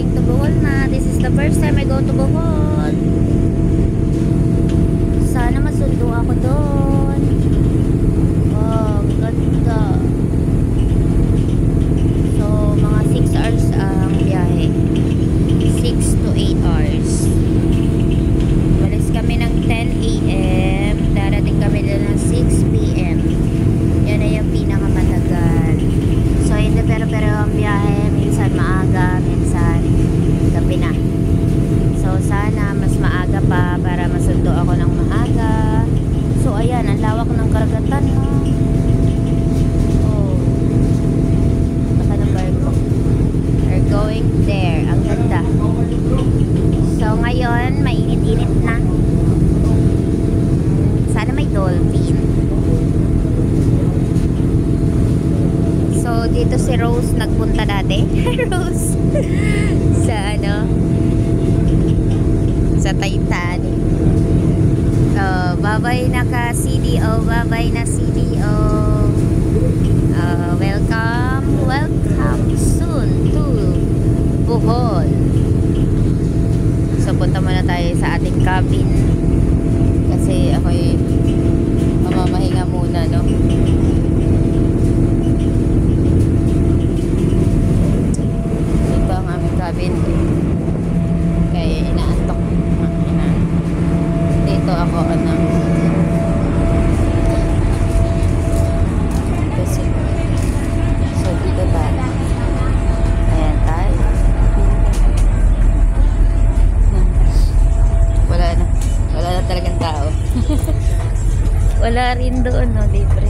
going to Bohol na. This is the first time I go to Bohol. Sana masundo ako doon. Wow, ganda. So, mga 6 hours ang biyahe. 6 to 8 hours. Walis kami ng 10 a.m. Darating kami doon ng 6 p.m. Yan na yung pinakamatagal. So, hindi pero ang biyahe. Minsan maaga, minsan gabi na. So, sana mas maaga pa para masundo ako ng maaga. So, ayan, ang lawak ng karagatan, no? Oh. Baka ng barko. We're going there. Ang ganda. So, ngayon, mainit-init na. Sana may dolphin. So, dito si Rose nagpunta dati. Rose. Sa ano? Sa Titanic. Babay na ka CDO. Babay na CDO. Welcome soon to Bohol. So, punta muna tayo sa ating cabin. Kasi ako'y mamamahinga muna, no? Ito ang aming cabin. Kaya inaantok. Dito ako, ano? So, dito tayo. Ayan tayo. Wala na talagang tao. Wala rin doon, no? Libre.